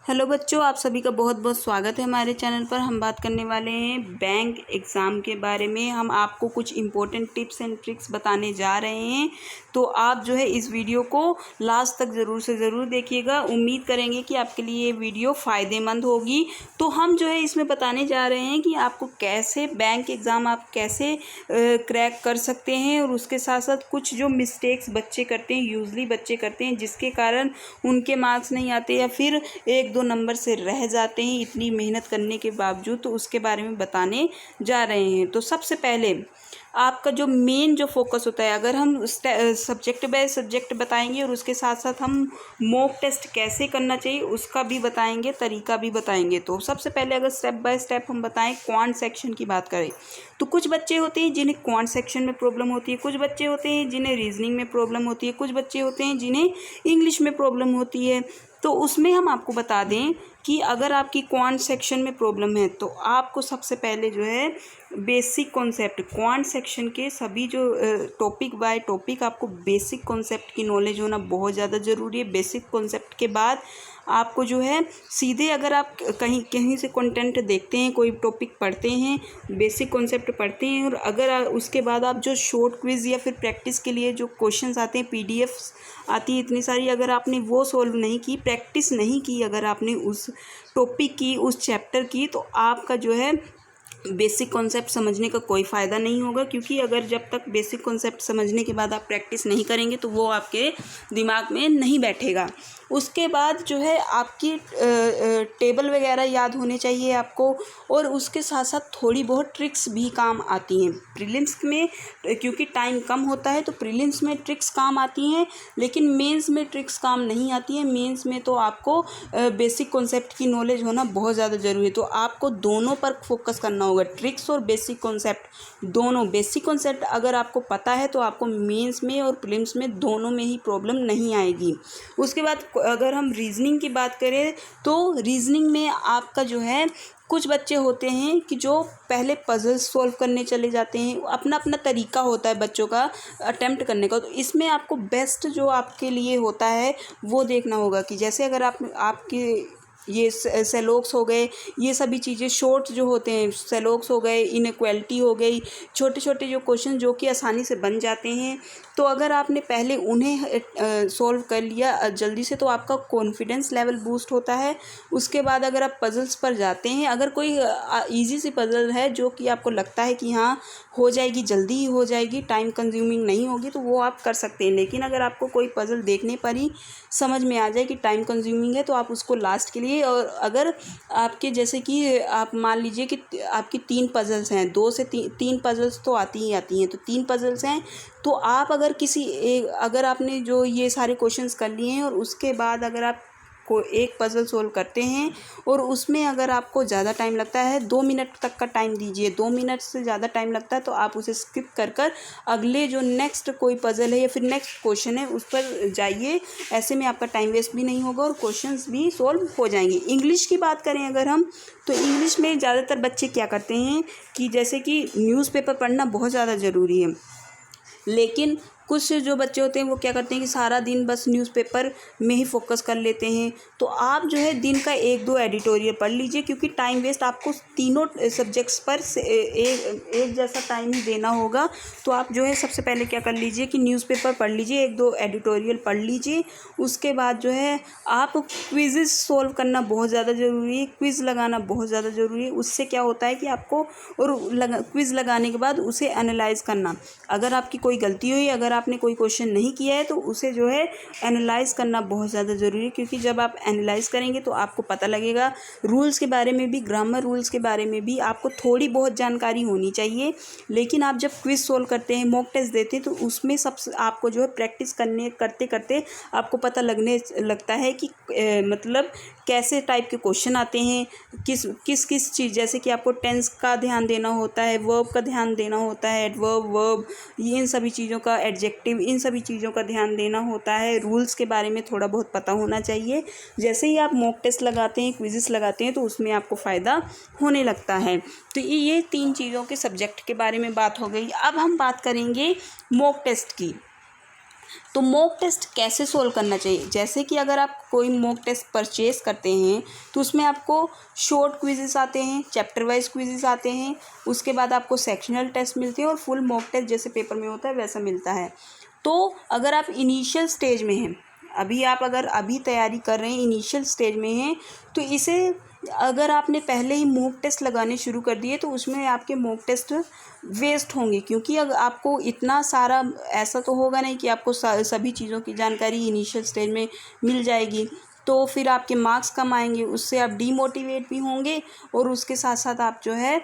Hello बच्चों, आप सभी का बहुत बहुत स्वागत है हमारे चैनल पर। हम बात करने वाले हैं बैंक एग्ज़ाम के बारे में। हम आपको कुछ इम्पोर्टेंट टिप्स एंड ट्रिक्स बताने जा रहे हैं, तो आप जो है इस वीडियो को लास्ट तक ज़रूर से ज़रूर देखिएगा। उम्मीद करेंगे कि आपके लिए ये वीडियो फ़ायदेमंद होगी। तो हम जो है इसमें बताने जा रहे हैं कि आपको कैसे बैंक एग्ज़ाम आप कैसे क्रैक कर सकते हैं, और उसके साथ साथ कुछ जो मिस्टेक्स बच्चे करते हैं, यूजली बच्चे करते हैं, जिसके कारण उनके मार्क्स नहीं आते या फिर 1-2 नंबर से रह जाते हैं इतनी मेहनत करने के बावजूद, तो उसके बारे में बताने जा रहे हैं। तो सबसे पहले आपका जो मेन जो फोकस होता है, अगर हम सब्जेक्ट बाय सब्जेक्ट बताएंगे और उसके साथ साथ हम मॉक टेस्ट कैसे करना चाहिए उसका भी बताएंगे, तरीका भी बताएंगे। तो सबसे पहले अगर स्टेप बाय स्टेप हम बताएं, क्वांट सेक्शन की बात करें तो कुछ बच्चे होते हैं जिन्हें क्वांट सेक्शन में प्रॉब्लम होती है, कुछ बच्चे होते हैं जिन्हें रीजनिंग में प्रॉब्लम होती है, कुछ बच्चे होते हैं जिन्हें इंग्लिश में प्रॉब्लम होती है। तो उसमें हम आपको बता दें कि अगर आपकी क्वांट सेक्शन में प्रॉब्लम है तो आपको सबसे पहले जो है बेसिक कॉन्सेप्ट, क्वांट सेक्शन के सभी जो टॉपिक बाय टॉपिक आपको बेसिक कॉन्सेप्ट की नॉलेज होना बहुत ज़्यादा ज़रूरी है। बेसिक कॉन्सेप्ट के बाद आपको जो है सीधे अगर आप कहीं से कंटेंट देखते हैं, कोई टॉपिक पढ़ते हैं, बेसिक कॉन्सेप्ट पढ़ते हैं, और अगर उसके बाद आप जो शॉर्ट क्विज़ या फिर प्रैक्टिस के लिए जो क्वेश्चंस आते हैं, पीडीएफ्स आती है इतनी सारी, अगर आपने वो सॉल्व नहीं की, प्रैक्टिस नहीं की, अगर आपने उस टॉपिक की, उस चैप्टर की, तो आपका जो है बेसिक कॉन्सेप्ट समझने का कोई फ़ायदा नहीं होगा। क्योंकि अगर जब तक बेसिक कॉन्सेप्ट समझने के बाद आप प्रैक्टिस नहीं करेंगे तो वो आपके दिमाग में नहीं बैठेगा। उसके बाद जो है आपकी टेबल वगैरह याद होने चाहिए आपको, और उसके साथ साथ थोड़ी बहुत ट्रिक्स भी काम आती हैं प्रीलिम्स में। क्योंकि टाइम कम होता है तो प्रीलिम्स में ट्रिक्स काम आती हैं, लेकिन मेंस में ट्रिक्स काम नहीं आती हैं। मेंस में तो आपको बेसिक कॉन्सेप्ट की नॉलेज होना बहुत ज़्यादा ज़रूरी है। तो आपको दोनों पर फोकस करना होगा, ट्रिक्स और बेसिक कॉन्सेप्ट दोनों। बेसिक कॉन्सेप्ट अगर आपको पता है तो आपको मेंस में और प्रीलिम्स में दोनों में ही प्रॉब्लम नहीं आएगी। उसके बाद अगर हम रीजनिंग की बात करें तो रीजनिंग में आपका जो है कुछ बच्चे होते हैं कि जो पहले पजल्स सॉल्व करने चले जाते हैं, अपना अपना तरीका होता है बच्चों का अटेम्प्ट करने का। तो इसमें आपको बेस्ट जो आपके लिए होता है वो देखना होगा कि जैसे अगर आपके ये सेलोक्स हो गए, ये सभी चीज़ें शॉर्ट जो होते हैं, सेलोक्स हो गए, इनइक्वालिटी हो गई, छोटे छोटे जो क्वेश्चन जो कि आसानी से बन जाते हैं, तो अगर आपने पहले उन्हें सॉल्व कर लिया जल्दी से तो आपका कॉन्फिडेंस लेवल बूस्ट होता है। उसके बाद अगर आप पजल्स पर जाते हैं, अगर कोई इजी सी पजल है जो कि आपको लगता है कि हाँ हो जाएगी, जल्दी ही हो जाएगी, टाइम कंज्यूमिंग नहीं होगी, तो वो आप कर सकते हैं। लेकिन अगर आपको कोई पजल देखने पर ही समझ में आ जाए कि टाइम कंज्यूमिंग है तो आप उसको लास्ट के लिए, और अगर आपके जैसे कि आप मान लीजिए कि आपकी 3 पजल्स हैं, 2 से 3 पजल्स तो आती ही आती हैं, तो 3 पजल्स हैं, तो आप अगर अगर आपने जो ये सारे क्वेश्चंस कर लिए हैं और उसके बाद अगर आप को एक पज़ल सोल्व करते हैं और उसमें अगर आपको ज़्यादा टाइम लगता है, 2 मिनट तक का टाइम दीजिए, 2 मिनट से ज़्यादा टाइम लगता है तो आप उसे स्किप कर अगले जो नेक्स्ट कोई पज़ल है या फिर नेक्स्ट क्वेश्चन है उस पर जाइए। ऐसे में आपका टाइम वेस्ट भी नहीं होगा और क्वेश्चंस भी सॉल्व हो जाएंगे। इंग्लिश की बात करें अगर हम, तो इंग्लिश में ज़्यादातर बच्चे क्या करते हैं कि जैसे कि न्यूज़पेपर पढ़ना बहुत ज़्यादा ज़रूरी है, लेकिन कुछ जो बच्चे होते हैं वो क्या करते हैं कि सारा दिन बस न्यूज़पेपर में ही फोकस कर लेते हैं। तो आप जो है दिन का 1-2 एडिटोरियल पढ़ लीजिए, क्योंकि टाइम वेस्ट आपको तीनों सब्जेक्ट्स पर एक जैसा टाइम ही देना होगा। तो आप जो है सबसे पहले क्या कर लीजिए कि न्यूज़पेपर पढ़ लीजिए, 1-2 एडिटोरियल पढ़ लीजिए। उसके बाद जो है आप क्विज़ सॉल्व करना बहुत ज़्यादा ज़रूरी है, क्विज़ लगाना बहुत ज़्यादा ज़रूरी है। उससे क्या होता है कि आपको, और क्विज़ लगाने के बाद उसे एनालाइज़ करना, अगर आपकी कोई गलती हुई, अगर आपने कोई क्वेश्चन नहीं किया है तो उसे जो है एनालाइज़ करना बहुत ज़्यादा ज़रूरी है। क्योंकि जब आप एनालाइज़ करेंगे तो आपको पता लगेगा, रूल्स के बारे में भी, ग्रामर रूल्स के बारे में भी आपको थोड़ी बहुत जानकारी होनी चाहिए। लेकिन आप जब क्विज सोल्व करते हैं, मॉक टेस्ट देते हैं, तो उसमें सबसे आपको जो है प्रैक्टिस करते करते आपको पता लगने लगता है कि मतलब कैसे टाइप के क्वेश्चन आते हैं, किस चीज़, जैसे कि आपको टेंस का ध्यान देना होता है, वर्ब का ध्यान देना होता है, एडवर्ब, वर्ब, ये इन सभी चीज़ों का, एडजेक्टिव, इन सभी चीज़ों का ध्यान देना होता है। रूल्स के बारे में थोड़ा बहुत पता होना चाहिए। जैसे ही आप मॉक टेस्ट लगाते हैं, क्विज़ेस लगाते हैं, तो उसमें आपको फ़ायदा होने लगता है। तो ये 3 चीज़ों के सब्जेक्ट के बारे में बात हो गई। अब हम बात करेंगे मॉक टेस्ट की। तो मॉक टेस्ट कैसे सोल्व करना चाहिए, जैसे कि अगर आप कोई मॉक टेस्ट परचेस करते हैं तो उसमें आपको शॉर्ट क्विजेस आते हैं, चैप्टर वाइज क्विजेस आते हैं, उसके बाद आपको सेक्शनल टेस्ट मिलते हैं और फुल मॉक टेस्ट जैसे पेपर में होता है वैसा मिलता है। तो अगर आप इनिशियल स्टेज में हैं, अभी तैयारी कर रहे हैं, इनिशियल स्टेज में हैं, तो इसे अगर आपने पहले ही मॉक टेस्ट लगाने शुरू कर दिए तो उसमें आपके मॉक टेस्ट वेस्ट होंगे, क्योंकि अगर आपको इतना सारा ऐसा तो होगा नहीं कि आपको सभी चीज़ों की जानकारी इनिशियल स्टेज में मिल जाएगी, तो फिर आपके मार्क्स कम आएंगे, उससे आप डीमोटिवेट भी होंगे और उसके साथ साथ आप जो है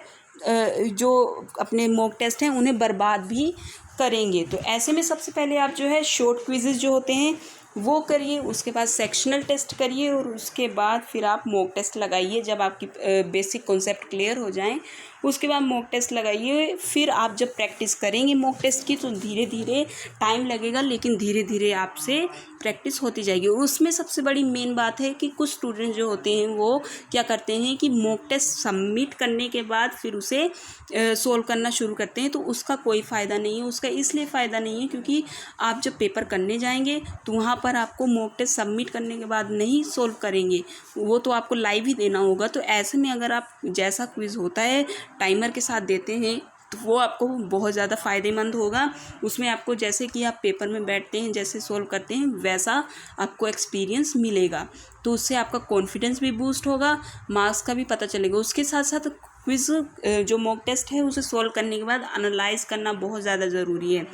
जो अपने मॉक टेस्ट हैं उन्हें बर्बाद भी करेंगे। तो ऐसे में सबसे पहले आप जो है शॉर्ट क्विज़ेस जो होते हैं वो करिए, उसके बाद सेक्शनल टेस्ट करिए और उसके बाद फिर आप मॉक टेस्ट लगाइए। जब आपकी बेसिक कॉन्सेप्ट क्लियर हो जाएं उसके बाद मॉक टेस्ट लगाइए। फिर आप जब प्रैक्टिस करेंगे मॉक टेस्ट की तो धीरे धीरे टाइम लगेगा, लेकिन धीरे धीरे आपसे प्रैक्टिस होती जाएगी। उसमें सबसे बड़ी मेन बात है कि कुछ स्टूडेंट जो होते हैं वो क्या करते हैं कि मॉक टेस्ट सबमिट करने के बाद फिर उसे सोल्व करना शुरू करते हैं, तो उसका कोई फ़ायदा नहीं है। उसका इसलिए फ़ायदा नहीं है क्योंकि आप जब पेपर करने जाएंगे तो वहाँ पर आपको मॉक टेस्ट सबमिट करने के बाद नहीं सोल्व करेंगे, वो तो आपको लाइव ही देना होगा। तो ऐसे में अगर आप जैसा क्विज़ होता है टाइमर के साथ देते हैं तो वो आपको बहुत ज़्यादा फ़ायदेमंद होगा। उसमें आपको जैसे कि आप पेपर में बैठते हैं, जैसे सोल्व करते हैं वैसा आपको एक्सपीरियंस मिलेगा, तो उससे आपका कॉन्फिडेंस भी बूस्ट होगा, मार्क्स का भी पता चलेगा। उसके साथ साथ क्विज़ जो मॉक टेस्ट है उसे सोल्व करने के बाद एनालाइज करना बहुत ज़्यादा ज़रूरी है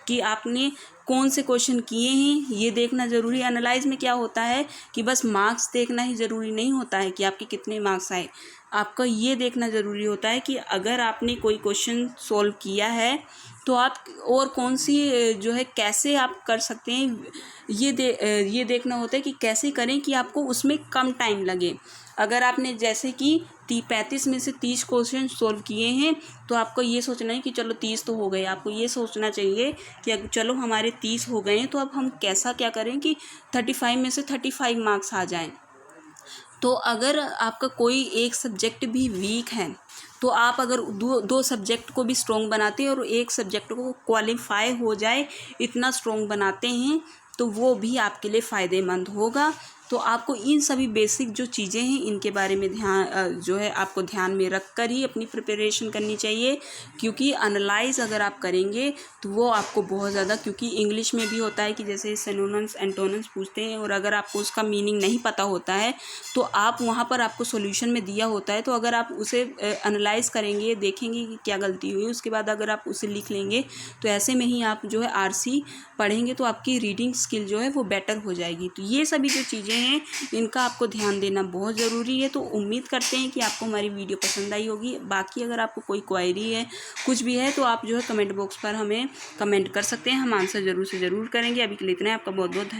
कि आपने कौन से क्वेश्चन किए हैं, ये देखना ज़रूरी है। एनालाइज में क्या होता है कि बस मार्क्स देखना ही ज़रूरी नहीं होता है कि आपके कितने मार्क्स आए, आपका ये देखना ज़रूरी होता है कि अगर आपने कोई क्वेश्चन सॉल्व किया है तो आप और कौन सी जो है कैसे आप कर सकते हैं, ये देखना होता है कि कैसे करें कि आपको उसमें कम टाइम लगे। अगर आपने जैसे कि 35 में से 30 क्वेश्चन सॉल्व किए हैं तो आपको ये सोचना है कि चलो 30 तो हो गए। आपको ये सोचना चाहिए कि चलो हमारे 30 हो गए हैं तो अब हम कैसा क्या करें कि 35 में से 35 मार्क्स आ जाएं। तो अगर आपका कोई एक सब्जेक्ट भी वीक है तो आप अगर दो सब्जेक्ट को भी स्ट्रॉन्ग बनाते हैं और एक सब्जेक्ट को क्वालिफाई हो जाए इतना स्ट्रॉन्ग बनाते हैं तो वो भी आपके लिए फ़ायदेमंद होगा। तो आपको इन सभी बेसिक जो चीज़ें हैं इनके बारे में जो है आपको ध्यान में रख कर ही अपनी प्रिपरेशन करनी चाहिए, क्योंकि एनालाइज अगर आप करेंगे तो वो आपको बहुत ज़्यादा, क्योंकि इंग्लिश में भी होता है कि जैसे सिनोनिम्स एंटोनिम्स पूछते हैं और अगर आपको उसका मीनिंग नहीं पता होता है तो आप वहाँ पर आपको सॉल्यूशन में दिया होता है, तो अगर आप उसे एनालाइज करेंगे, देखेंगे कि क्या गलती हुई, उसके बाद अगर आप उसे लिख लेंगे तो ऐसे में ही आप जो है आरसी पढ़ेंगे तो आपकी रीडिंग स्किल जो है वो बेटर हो जाएगी। तो ये सभी जो चीज़ें हैं इनका आपको ध्यान देना बहुत ज़रूरी है। तो उम्मीद करते हैं कि आपको हमारी वीडियो पसंद आई होगी। बाकी अगर आपको कोई क्वेरी है, कुछ भी है, तो आप जो है कमेंट बॉक्स पर हमें कमेंट कर सकते हैं, हम आंसर ज़रूर से ज़रूर करेंगे। अभी के लिए इतना है, आपका बहुत बहुत